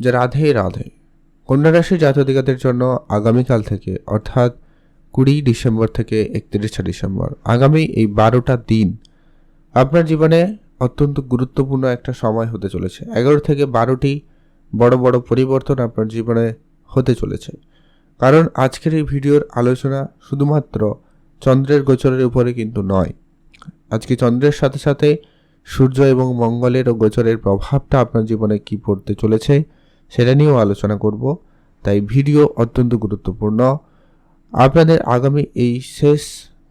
যে রাধে রাধে। কন্যা রাশির জাতকদের জন্য আগামীকাল থেকে অর্থাৎ 20 ডিসেম্বর থেকে 31 ডিসেম্বর আগামী এই 12টা দিন আপনার জীবনে অত্যন্ত গুরুত্বপূর্ণ একটা সময় হতে চলেছে। 11 থেকে 12টি বড় বড় পরিবর্তন আপনার জীবনে হতে চলেছে। কারণ আজকের এই ভিডিওর আলোচনা শুধুমাত্র চন্দ্রের গোচরের উপরে কিন্তু নয়। আজকে চন্দ্রের সাথে সাথে সূর্য এবং মঙ্গলেরও গোচরের প্রভাবটা আপনার জীবনে কি পড়তে চলেছে সেটা নিয়েও আলোচনা করব। তাই ভিডিও অত্যন্ত গুরুত্বপূর্ণ। আপনাদের আগামী এই শেষ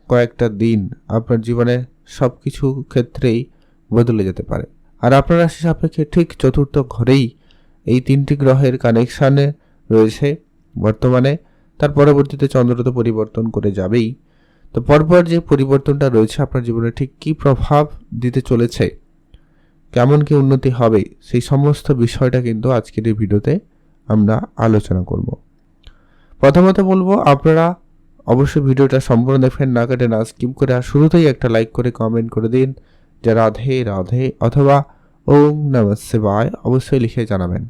কয়েকটা দিন আপনার জীবনে সব কিছু ক্ষেত্রেই বদলে যেতে পারে। আর আপনার রাশি সাপেক্ষে ঠিক চতুর্থ ঘরেই এই 3টি গ্রহের কানেকশানে রয়েছে বর্তমানে। তার পরবর্তীতে চন্দ্র তো পরিবর্তন করে যাবেই। তো পরপর যে পরিবর্তনটা রয়েছে আপনার জীবনে ঠিক কী প্রভাব দিতে চলেছে, কেমন কি উন্নতি হবে, সেই সমস্ত বিষয়টা কিন্তু আজকের এই ভিডিওতে আমরা আলোচনা করব। প্রথমত বলবো, আপনারা অবশ্যই ভিডিওটা সম্পূর্ণ দেখবেন, না কেটে না স্কিপ করে। আর শুরুতেই একটা লাইক করে কমেন্ট করে দিন যে রাধে রাধে অথবা ওম নমঃ শিবায় অবশ্যই লিখে জানাবেন।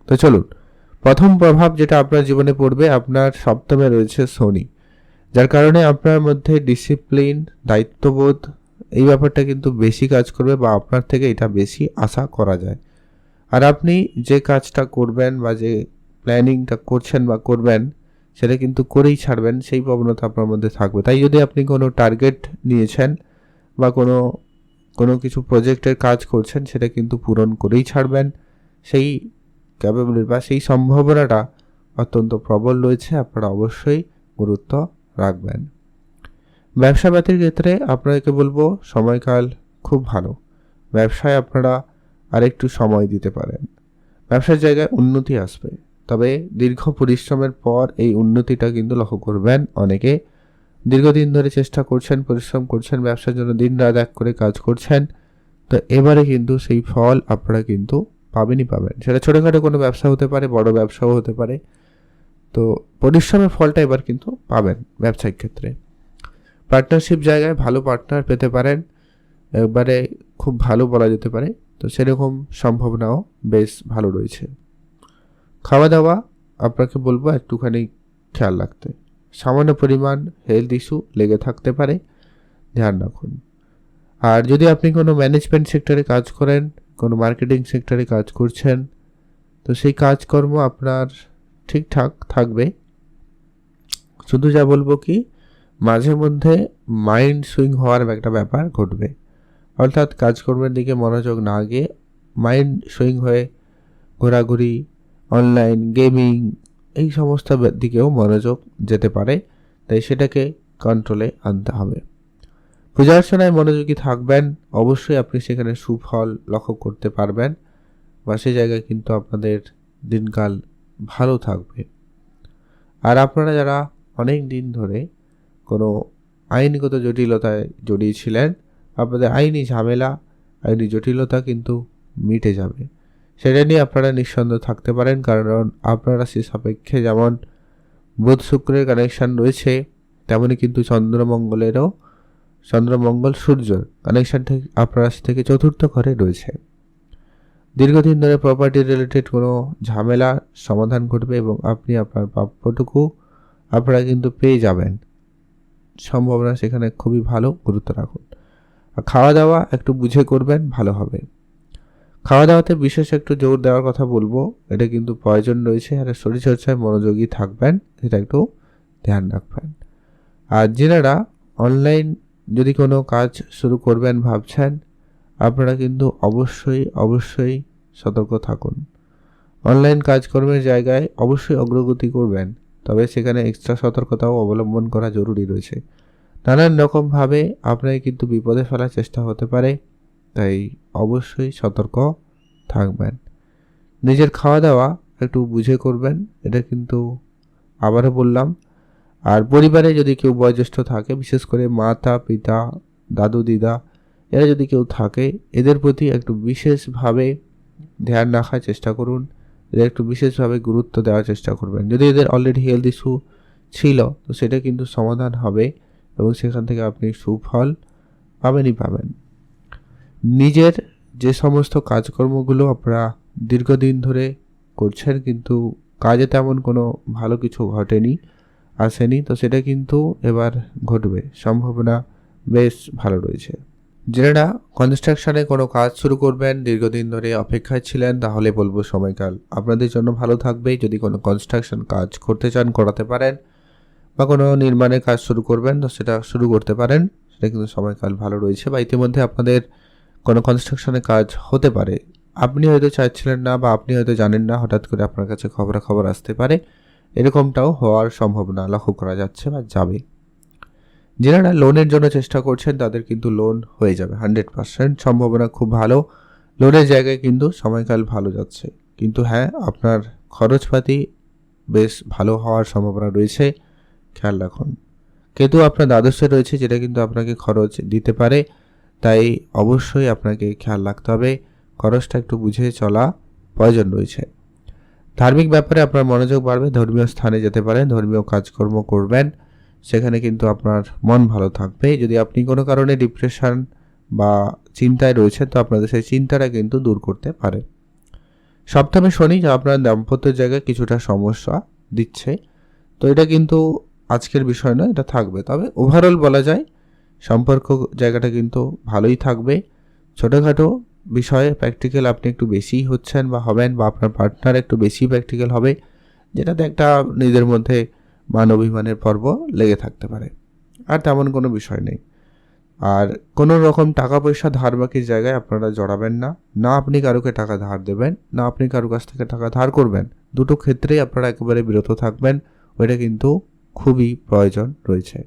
তো চলুন, প্রথম প্রভাব যেটা আপনার জীবনে পড়বে, আপনার সপ্তমে রয়েছে শনি, যার কারণে আপনার মধ্যে ডিসিপ্লিন, দায়িত্ববোধ এই ব্যাপারটা কিন্তু বেশি কাজ করবে বা আপনার থেকে এটা বেশি আশা করা যায়। আর আপনি যে কাজটা করবেন বা যে প্ল্যানিংটা করছেন বা করবেন সেটা কিন্তু করেই ছাড়বেন, সেই প্রবণতা আপনার মধ্যে থাকবে। তাই যদি আপনি কোনো টার্গেট নিয়েছেন বা কোনো কিছু প্রজেক্টের কাজ করছেন সেটা কিন্তু পূরণ করেই ছাড়বেন। সেই ক্যাপাবিলিটি বা সেই সম্ভাবনাটা অত্যন্ত প্রবল রয়েছে, আপনারা অবশ্যই গুরুত্ব রাখবেন। ব্যবসা ব্যতির ক্ষেত্রে আপনাকে বলবো সময়কাল খুব ভালো। ব্যবসায় আপনারা আরেকটু সময় দিতে পারেন। ব্যবসার জায়গায় উন্নতি আসবে, তবে দীর্ঘ পরিশ্রমের পর এই উন্নতিটা কিন্তু লক্ষ্য করবেন। অনেকে দীর্ঘদিন ধরে চেষ্টা করছেন, পরিশ্রম করছেন, ব্যবসার জন্য দিন রাত এক করে কাজ করছেন। তো এবারে কিন্তু সেই ফল আপনারা কিন্তু পাবেন। সেটা ছোটোখাটো কোনো ব্যবসা হতে পারে, বড় ব্যবসাও হতে পারে। তো পরিশ্রমের ফলটা এবার কিন্তু পাবেন ব্যবসায়িক ক্ষেত্রে। পার্টনারশিপ জায়গায় ভালো পার্টনার পেতে পারেন, একবারে খুব ভালো বলা যেতে পারে। তো সেরকম সম্ভাবনাও বেশ ভালো রয়েছে। খাওয়া দাওয়া আপনাকে বলবো একটুখানি খেয়াল রাখতে। সামান্য পরিমাণ হেলথ ইস্যু লেগে থাকতে পারে, ধ্যান রাখুন। আর যদি আপনি কোনো ম্যানেজমেন্ট সেক্টরে কাজ করেন, কোনো মার্কেটিং সেক্টরে কাজ করছেন, তো সেই কাজকর্ম আপনার ঠিকঠাক থাকবে। শুধু যা বলবো কি, মাঝে মধ্যে মাইন্ড সুইং হওয়ার একটা ব্যাপার ঘটবে। অর্থাৎ কাজকর্মের দিকে মনোযোগ না গিয়ে মাইন্ড সুইং হয়ে ঘোরাঘুরি, অনলাইন গেমিং এই সমস্ত দিকেও মনোযোগ যেতে পারে। তাই সেটাকে কন্ট্রোলে আনতে হবে। পূজা অর্চনায় মনোযোগী থাকবেন, অবশ্যই আপনি সেখানে সুফল লক্ষ্য করতে পারবেন বা সে জায়গায় কিন্তু আপনাদের দিনকাল ভালো থাকবে। আর আপনারা যারা অনেক দিন ধরে কোনো আইনগত জটিলতায় জড়িয়েছিলেন, আপনাদের আইনি ঝামেলা, আইনি জটিলতা কিন্তু মিটে যাবে। সেটা নিয়ে আপনারা নিঃসন্দেহ থাকতে পারেন। কারণ আপনার রাশি সাপেক্ষে যেমন বুধ শুক্রের কানেকশান রয়েছে, তেমনই কিন্তু চন্দ্রমঙ্গল সূর্যর কানেকশান ঠিক আপনার রাশি থেকে চতুর্থ ঘরে রয়েছে। দীর্ঘদিন ধরে প্রপার্টি রিলেটেড কোনো ঝামেলা সমাধান ঘটবে এবং আপনি আপনার প্রাপ্যটুকু আপনারা কিন্তু পেয়ে যাবেন। সম্ভাবনা সেখানে খুবই ভালো, গুরুত্ব রাখুন। আর খাওয়া দাওয়া একটু বুঝে করবেন, ভালো হবে। খাওয়া দাওয়াতে বিশেষ একটু জোর দেওয়ার কথা বলবো, এটা কিন্তু প্রয়োজন রয়েছে। আর শরীরচর্চায় মনোযোগী থাকবেন, সেটা একটু ধ্যান রাখবেন। আর যারা অনলাইন যদি কোনো কাজ শুরু করবেন ভাবছেন, আপনারা কিন্তু অবশ্যই সতর্ক থাকুন। অনলাইন কাজকর্মের জায়গায় অবশ্যই অগ্রগতি করবেন, তবে সেখানে এক্সট্রা সতর্কতাও অবলম্বন করা জরুরি রয়েছে। নানান রকমভাবে আপনাকে কিন্তু বিপদে ফেলার চেষ্টা হতে পারে, তাই অবশ্যই সতর্ক থাকবেন। নিজের খাওয়া দাওয়া একটু বুঝে করবেন, এটা কিন্তু আবারও বললাম। আর পরিবারে যদি কেউ বয়োজ্যেষ্ঠ থাকে, বিশেষ করে মাতা পিতা, দাদু দিদা, এরা যদি কেউ থাকে, এদের প্রতি একটু বিশেষভাবে ধ্যান রাখার চেষ্টা করুন, এদের একটু বিশেষভাবে গুরুত্ব দেওয়ার চেষ্টা করবেন। যদি এদের অলরেডি হেলথ ইস্যু ছিল, তো সেটা কিন্তু সমাধান হবে এবং সেখান থেকে আপনি সুফল পাবেন। নিজের যে সমস্ত কাজকর্মগুলো আপনারা দীর্ঘদিন ধরে করছেন, কিন্তু কাজে তেমন কোনো ভালো কিছু আসেনি, তো সেটা কিন্তু এবার ঘটবে, সম্ভাবনা বেশ ভালো রয়েছে। যারা কনস্ট্রাকশনে কোনো কাজ শুরু করবেন, দীর্ঘদিন ধরে অপেক্ষায় ছিলেন, তাহলে বলবো সময়কাল আপনাদের জন্য ভালো থাকবে। যদি কোনো কনস্ট্রাকশন কাজ করতে চান, করাতে পারেন, বা কোনো নির্মাণের কাজ শুরু করবেন, তো সেটা শুরু করতে পারেন, সেটা কিন্তু সময়কাল ভালো রয়েছে। বা ইতিমধ্যে আপনাদের কোনো কনস্ট্রাকশনের কাজ হতে পারে, আপনি হয়তো চাইছিলেন না, বা আপনি হয়তো জানেন না, হঠাৎ করে আপনার কাছে খবরাখবর আসতে পারে, এরকমটাও হওয়ার সম্ভাবনা লক্ষ্য করা যাচ্ছে বা যাবে। যারা লোনের জন্য চেষ্টা করছেন তাদের কিন্তু লোন হয়ে যাবে, 100% সম্ভাবনা খুব ভালো। লোনের জায়গায় কিন্তু সময়কাল ভালো যাচ্ছে, কিন্তু হ্যাঁ, আপনার খরচপাতি বেশ ভালো হওয়ার সম্ভাবনা রয়েছে, খেয়াল রাখুন। কেতু আপনার দ্বাদশে রয়েছে, যেটা কিন্তু আপনাকে খরচ দিতে পারে, তাই অবশ্যই আপনাকে খেয়াল রাখতে হবে, খরচটা একটু বুঝে চলা প্রয়োজন রয়েছে। ধার্মিক ব্যাপারে আপনার মনোযোগ বাড়বে, ধর্মীয় স্থানে যেতে পারেন, ধর্মীয় কাজকর্ম করবেন, সেখানে কিন্তু আপনার মন ভালো থাকবে। যদি আপনি কোনো কারণে ডিপ্রেশন বা চিন্তায় রয়েছেন, তো আপনাদের সেই চিন্তাটা কিন্তু দূর করতে পারে। সপ্তমে শনি, যা আপনার দাম্পত্য জায়গায় কিছুটা সমস্যা দিচ্ছে, তো এটা কিন্তু আজকের বিষয় নয়, এটা থাকবে। তবে ওভারঅল বলা যায় সম্পর্ক জায়গাটা কিন্তু ভালোই থাকবে। ছোটোখাটো বিষয়ে প্র্যাকটিক্যাল আপনি একটু বেশিই হচ্ছেন বা হবেন, বা আপনার পার্টনার একটু বেশি প্র্যাকটিক্যাল হবে, যেটাতে একটা নিজের মধ্যে মান অভিমানের পর্ব লেগে থাকতে পারে। আর তেমন কোনো বিষয় নেই। আর কোনো রকম টাকা পয়সা ধার বাকির জায়গায় আপনারা জড়াবেন না, না আপনি কারোকে টাকা ধার দেবেন, না আপনি কারো কাছ থেকে টাকা ধার করবেন। দুটো ক্ষেত্রেই আপনারা একেবারে বিরত থাকবেন, ওইটা কিন্তু খুবই প্রয়োজন রয়েছে।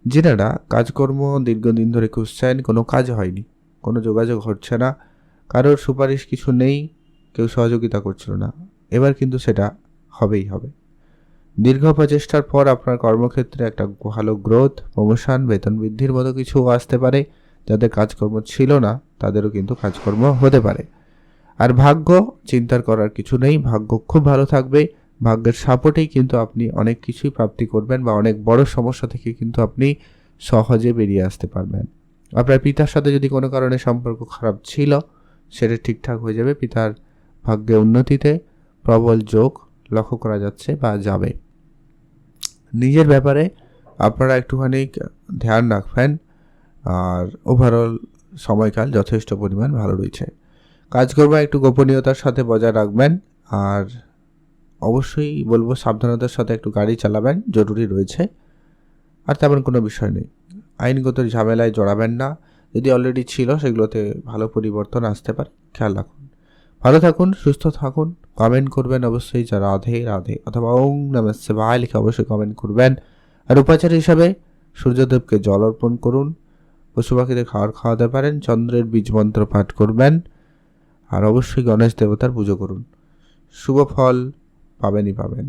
যারা কাজকর্ম দীর্ঘদিন ধরে খুঁজছেন, কোনো কাজ হয়নি, কোনো যোগাযোগ হচ্ছে না, কারোর সুপারিশ কিছু নেই, কেউ সহযোগিতা করছিল না, এবার কিন্তু সেটা হবেই হবে। দীর্ঘ প্রচেষ্টার পর আপনার কর্মক্ষেত্রে একটা ভালো গ্রোথ, প্রমোশন, বেতন বৃদ্ধির মতো কিছু আসতে পারে। যাদের কাজকর্ম ছিল না তাদেরও কিন্তু কাজকর্ম হতে পারে। আর ভাগ্য চিন্তার করার কিছু নেই, ভাগ্য খুব ভালো থাকবে। ভাগ্যের সাপোর্টেই কিন্তু আপনি অনেক কিছুই প্রাপ্তি করবেন, বা অনেক বড় সমস্যা থেকে কিন্তু আপনি সহজে বেরিয়ে আসতে পারবেন। আপনার পিতার সাথে যদি কোনো কারণে সম্পর্ক খারাপ ছিল, সেটা ঠিকঠাক হয়ে যাবে। পিতার ভাগ্যে উন্নতিতে প্রবল যোগ লক্ষ্য করা যাচ্ছে বা যাবে। নিজের ব্যাপারে আপনারা একটুখানি ধ্যান রাখবেন, আর ওভারঅল সময়কাল যথেষ্ট পরিমাণ ভালো রয়েছে। কাজকর্ম একটু গোপনীয়তার সাথে বজায় রাখবেন, আর অবশ্যই বলবো সাবধানতার সাথে একটু গাড়ি চালাবেন, জরুরি রয়েছে। আর তেমন কোনো বিষয় নেই। আইনগত ঝামেলায় জড়াবেন না, যদি অলরেডি ছিল সেগুলোতে ভালো পরিবর্তন আসতে পারে, খেয়াল রাখুন। ভালো থাকুন, সুস্থ থাকুন। কমেন্ট করবেন অবশ্যই, যা রাধে রাধে অথবা ওং নমঃ শিবায় লিখে অবশ্যই কমেন্ট করবেন। আর উপাচার হিসাবে সূর্যদেবকে জল অর্পণ করুন, পশু পাখিদের খাওয়াতে পারেন, চন্দ্রের বীজ মন্ত্র পাঠ করবেন, আর অবশ্যই গণেশ দেবতার পুজো করুন। শুভ ফল পাবেনই পাবেন।